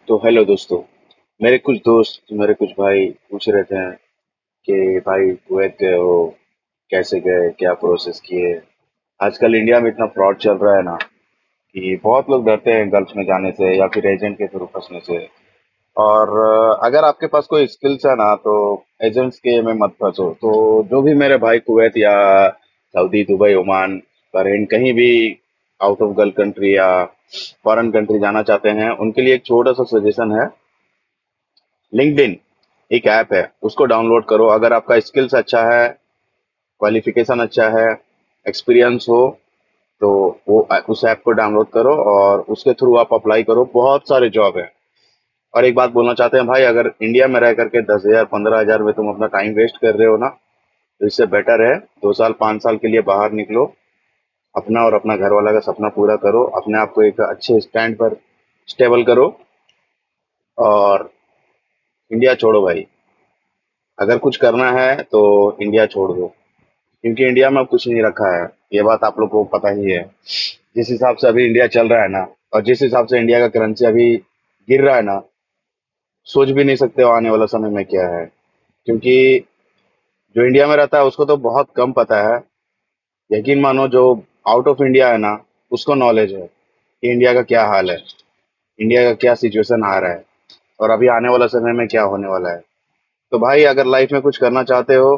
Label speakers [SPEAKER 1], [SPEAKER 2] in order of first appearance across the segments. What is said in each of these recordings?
[SPEAKER 1] तो हेलो दोस्तों। मेरे कुछ भाई पूछ रहे थे कि भाई कुवैत गए हो, कैसे गए, क्या प्रोसेस किए। आजकल इंडिया में इतना फ्रॉड चल रहा है ना कि बहुत लोग डरते हैं गल्फ में जाने से या फिर एजेंट के थ्रू फंसने से। और अगर आपके पास कोई स्किल्स है ना तो एजेंट्स के में मत फंसो। तो जो भी मेरे भाई कुवैत या सऊदी, दुबई, ओमान, बहरीन, कहीं भी आउट ऑफ गल्फ कंट्री या फॉरेन कंट्री जाना चाहते हैं, उनके लिए एक छोटा सा सजेशन है। लिंक्डइन एक ऐप है, उसको डाउनलोड करो। अगर आपका स्किल्स अच्छा है, क्वालिफिकेशन अच्छा है, एक्सपीरियंस हो, तो उस ऐप को डाउनलोड करो और उसके थ्रू आप अप्लाई करो। बहुत सारे जॉब है। और एक बात बोलना चाहते हैं भाई, अगर इंडिया में रह करके 10,000 15,000 में तुम अपना टाइम वेस्ट कर रहे हो ना, तो इससे बेटर है 2 साल 5 साल के लिए बाहर निकलो, अपना और अपना घर वाला का सपना पूरा करो, अपने आप को एक अच्छे स्टैंड पर स्टेबल करो और इंडिया छोड़ो भाई। अगर कुछ करना है तो इंडिया छोड़ दो, क्योंकि इंडिया में अब कुछ नहीं रखा है। ये बात आप लोग को पता ही है। जिस हिसाब से अभी इंडिया चल रहा है ना, और जिस हिसाब से इंडिया का करेंसी अभी गिर रहा है ना, सोच भी नहीं सकते हो आने वाला समय में क्या है। क्योंकि जो इंडिया में रहता है उसको तो बहुत कम पता है। यकीन मानो, जो आउट ऑफ इंडिया है ना, उसको नॉलेज है कि इंडिया का क्या हाल है, इंडिया का क्या सिचुएशन आ रहा है और अभी आने वाला समय में क्या होने वाला है। तो भाई, अगर लाइफ में कुछ करना चाहते हो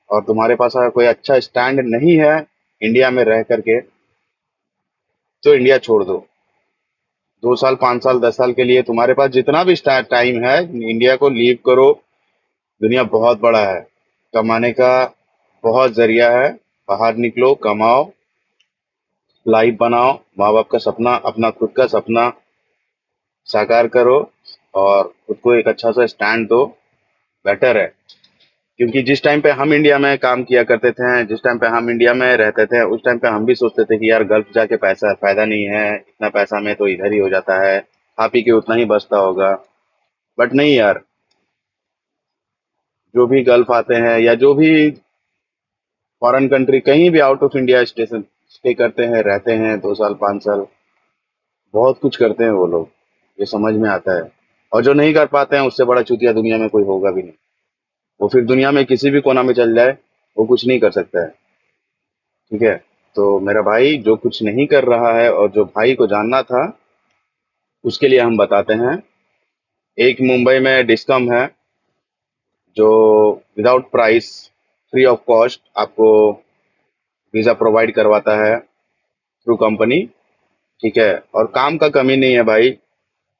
[SPEAKER 1] और तुम्हारे पास अगर कोई अच्छा स्टैंड नहीं है इंडिया में रह करके, तो इंडिया छोड़ दो। 2 साल 5 साल 10 साल के लिए तुम्हारे पास जितना भी टाइम है, इंडिया को लीव करो। दुनिया बहुत बड़ा है, कमाने का बहुत जरिया है। बाहर निकलो, कमाओ, लाइफ बनाओ, माँ बाप का सपना, अपना खुद का सपना साकार करो और खुद को एक अच्छा सा स्टैंड दो। बेटर है। क्योंकि जिस टाइम पे हम इंडिया में काम किया करते थे, जिस टाइम पे हम इंडिया में रहते थे, उस टाइम पे हम भी सोचते थे कि यार गल्फ जाके पैसा फायदा नहीं है, इतना पैसा में तो इधर ही हो जाता है, खा पी के उतना ही बचता होगा। बट नहीं यार, जो भी गल्फ आते हैं या जो भी फॉरेन कंट्री कहीं भी out of India station stay करते हैं, रहते हैं 2 साल 5 साल, बहुत कुछ करते हैं वो लोग। ये समझ में आता है। और जो नहीं कर पाते हैं, उससे बड़ा चूतिया दुनिया में कोई होगा भी नहीं। वो फिर दुनिया में किसी भी कोना में चल जाए, वो कुछ नहीं कर सकता है। ठीक है। तो मेरा भाई जो कुछ नहीं कर रहा है और जो भाई को जानना था, उसके लिए हम बताते हैं। एक मुंबई में डिस्कम है, जो without price, free of cost आपको वीजा प्रोवाइड करवाता है थ्रू कंपनी। ठीक है। और काम का कमी नहीं है भाई।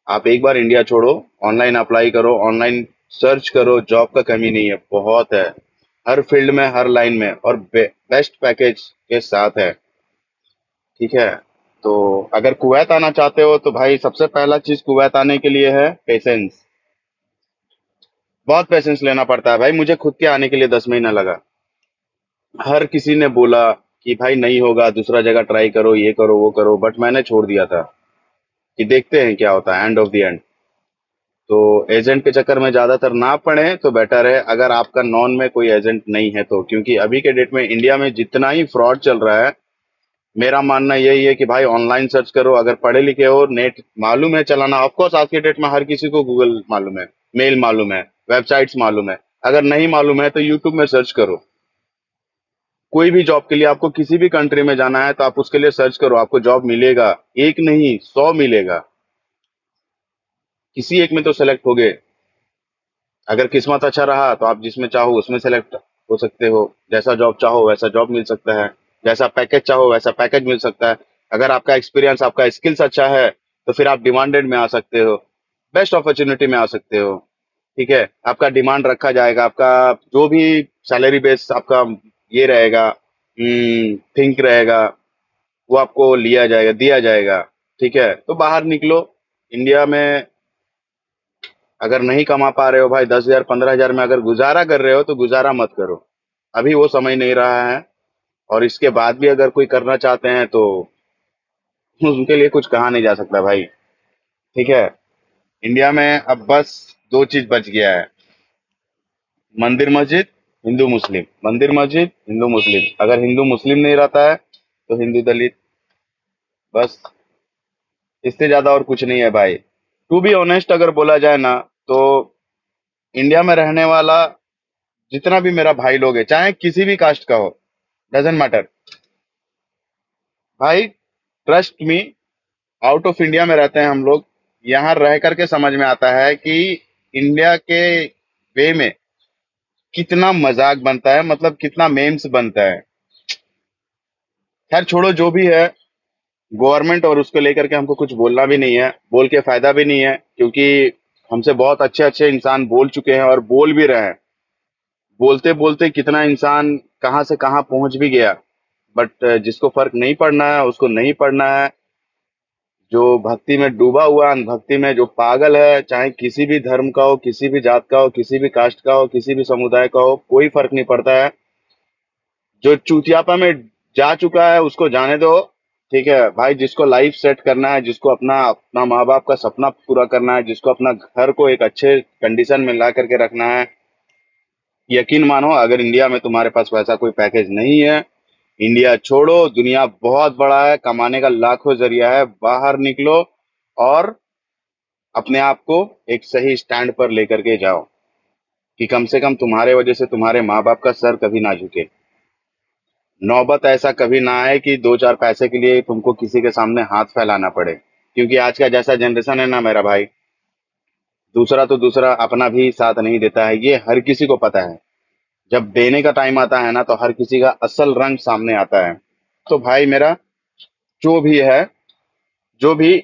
[SPEAKER 1] आप एक बार इंडिया छोड़ो, ऑनलाइन अप्लाई करो, ऑनलाइन सर्च करो, जॉब का कमी नहीं है, बहुत है। हर फील्ड में, हर लाइन में, और बेस्ट पैकेज के साथ है। ठीक है। तो अगर कुवैत आना चाहते हो तो भाई, सबसे पहला चीज कुवैत आने के लिए है पेशेंस। बहुत पेशेंस लेना पड़ता है भाई। मुझे खुद के आने के लिए 10 महीना लगा। हर किसी ने बोला कि भाई नहीं होगा, दूसरा जगह ट्राई करो, ये करो वो करो, बट मैंने छोड़ दिया था कि देखते हैं क्या होता है एंड ऑफ द एंड। तो एजेंट के चक्कर में ज्यादातर ना पड़े तो बेटर है, अगर आपका नॉन में कोई एजेंट नहीं है तो। क्योंकि अभी के डेट में इंडिया में जितना ही फ्रॉड चल रहा है, मेरा मानना यही है कि भाई ऑनलाइन सर्च करो। अगर पढ़े लिखे हो, नेट मालूम है चलाना, ऑफकोर्स आज के डेट में हर किसी को गूगल मालूम है, मेल मालूम है, वेबसाइट्स मालूम है। अगर नहीं मालूम है तो यूट्यूब में सर्च करो। कोई भी जॉब के लिए आपको किसी भी कंट्री में जाना है तो आप उसके लिए सर्च करो, आपको जॉब मिलेगा। एक नहीं, 100 मिलेगा। किसी एक में तो सेलेक्ट होगे। अगर किस्मत अच्छा रहा तो आप जिसमें चाहो उसमें सेलेक्ट हो सकते हो। जैसा जॉब चाहो वैसा जॉब मिल सकता है, जैसा पैकेज चाहो वैसा पैकेज मिल सकता है। अगर आपका एक्सपीरियंस, आपका स्किल्स अच्छा है, तो फिर आप डिमांडेड में आ सकते हो, बेस्ट अपॉर्चुनिटी में आ सकते हो। ठीक है। आपका डिमांड रखा जाएगा, आपका जो भी सैलरी बेस आपका ये रहेगा, थिंक रहेगा, वो आपको लिया जाएगा, दिया जाएगा। ठीक है। तो बाहर निकलो। इंडिया में अगर नहीं कमा पा रहे हो भाई, 10,000 15,000 में अगर गुजारा कर रहे हो तो गुजारा मत करो। अभी वो समय नहीं रहा है। और इसके बाद भी अगर कोई करना चाहते हैं तो उनके लिए कुछ कहा नहीं जा सकता भाई। ठीक है। इंडिया में अब बस दो चीज बच गया है, मंदिर मस्जिद, हिंदू मुस्लिम। मंदिर मस्जिद, हिंदू मुस्लिम। अगर हिंदू मुस्लिम नहीं रहता है तो हिंदू दलित। बस, इससे ज्यादा और कुछ नहीं है भाई। टू बी ऑनेस्ट अगर बोला जाए ना, तो इंडिया में रहने वाला जितना भी मेरा भाई लोग है, चाहे किसी भी कास्ट का हो, डजेंट मैटर भाई, trust me, out of India में रहते हैं हम लोग। यहाँ रह करके समझ में आता है कि इंडिया के वे में कितना मजाक बनता है, मतलब कितना मेम्स बनता है। खैर छोड़ो, जो भी है, गवर्नमेंट और उसको लेकर के हमको कुछ बोलना भी नहीं है, बोल के फायदा भी नहीं है, क्योंकि हमसे बहुत अच्छे अच्छे इंसान बोल चुके हैं और बोल भी रहे हैं। बोलते बोलते कितना इंसान कहाँ से कहाँ पहुंच भी गया। बट जिसको फर्क नहीं पड़ना है उसको नहीं पड़ना है। जो भक्ति में डूबा हुआ है, भक्ति में जो पागल है, चाहे किसी भी धर्म का हो, किसी भी जात का हो, किसी भी कास्ट का हो, किसी भी समुदाय का हो, कोई फर्क नहीं पड़ता है। जो चूतियापा में जा चुका है उसको जाने दो। ठीक है भाई, जिसको लाइफ सेट करना है, जिसको अपना अपना माँ बाप का सपना पूरा करना है, जिसको अपना घर को एक अच्छे कंडीशन में ला करके रखना है, यकीन मानो, अगर इंडिया में तुम्हारे पास वैसा कोई पैकेज नहीं है, इंडिया छोड़ो। दुनिया बहुत बड़ा है, कमाने का लाखों जरिया है, बाहर निकलो और अपने आप को एक सही स्टैंड पर लेकर के जाओ, कि कम से कम तुम्हारे वजह से तुम्हारे माँ बाप का सर कभी ना झुके। नौबत ऐसा कभी ना आए कि दो चार पैसे के लिए तुमको किसी के सामने हाथ फैलाना पड़े, क्योंकि आज का जैसा जनरेशन है ना मेरा भाई, दूसरा तो दूसरा अपना भी साथ नहीं देता है, ये हर किसी को पता है। जब देने का टाइम आता है ना, तो हर किसी का असल रंग सामने आता है। तो भाई मेरा, जो भी है, जो भी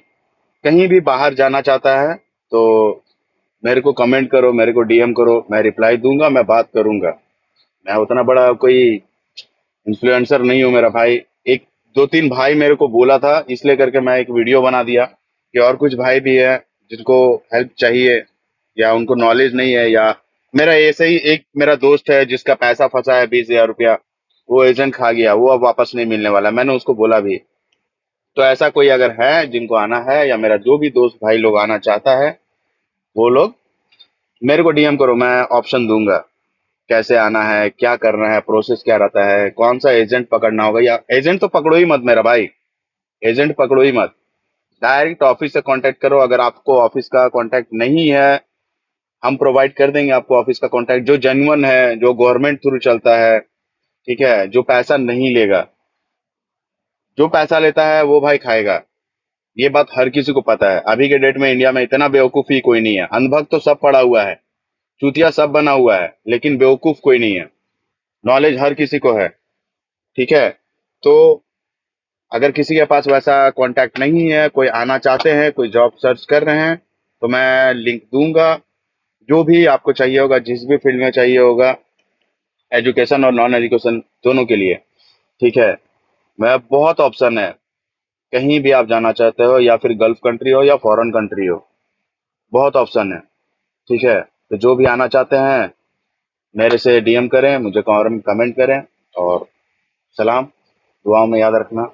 [SPEAKER 1] कहीं भी बाहर जाना चाहता है, तो मेरे को कमेंट करो, मेरे को डीएम करो, मैं रिप्लाई दूंगा, मैं बात करूंगा। मैं उतना बड़ा कोई इन्फ्लुएंसर नहीं हूँ मेरा भाई। एक दो तीन भाई मेरे को बोला था, इसलिए करके मैं एक वीडियो बना दिया कि और कुछ भाई भी है जिनको हेल्प चाहिए, या उनको नॉलेज नहीं है, या मेरा ऐसे ही एक मेरा दोस्त है जिसका पैसा फंसा है 20,000 रुपया, वो एजेंट खा गया, वो अब वापस नहीं मिलने वाला। मैंने उसको बोला भी। तो ऐसा कोई अगर है जिनको आना है, या मेरा जो भी दोस्त भाई लोग आना चाहता है, वो लोग मेरे को डीएम करो, मैं ऑप्शन दूंगा। कैसे आना है, क्या करना है, प्रोसेस क्या रहता है, कौन सा एजेंट पकड़ना होगा, या एजेंट तो पकड़ो ही मत मेरा भाई, एजेंट पकड़ो ही मत। डायरेक्ट ऑफिस से कांटेक्ट करो। अगर आपको ऑफिस का कांटेक्ट नहीं है, हम प्रोवाइड कर देंगे आपको ऑफिस का कांटेक्ट, जो जेन्युइन है, जो गवर्नमेंट थ्रू चलता है। ठीक है, जो पैसा नहीं लेगा। जो पैसा लेता है वो भाई खाएगा। ये बात हर किसी को पता है। अभी के डेट में इंडिया में इतना बेवकूफी कोई नहीं है। अंधभक्त तो सब पड़ा हुआ है, चूतिया सब बना हुआ है, लेकिन बेवकूफ कोई नहीं है। नॉलेज हर किसी को है। ठीक है, तो अगर किसी के पास वैसा कांटेक्ट नहीं है, कोई आना चाहते हैं, कोई जॉब सर्च कर रहे हैं, तो मैं लिंक दूंगा। जो भी आपको चाहिए होगा, जिस भी फील्ड में चाहिए होगा, एजुकेशन और नॉन एजुकेशन दोनों के लिए। ठीक है, मैं बहुत ऑप्शन है। कहीं भी आप जाना चाहते हो, या फिर गल्फ कंट्री हो या फॉरेन कंट्री हो, बहुत ऑप्शन है। ठीक है, तो जो भी आना चाहते हैं, मेरे से डीएम करें, मुझे कमेंट करें। और सलाम, दुआओं में याद रखना।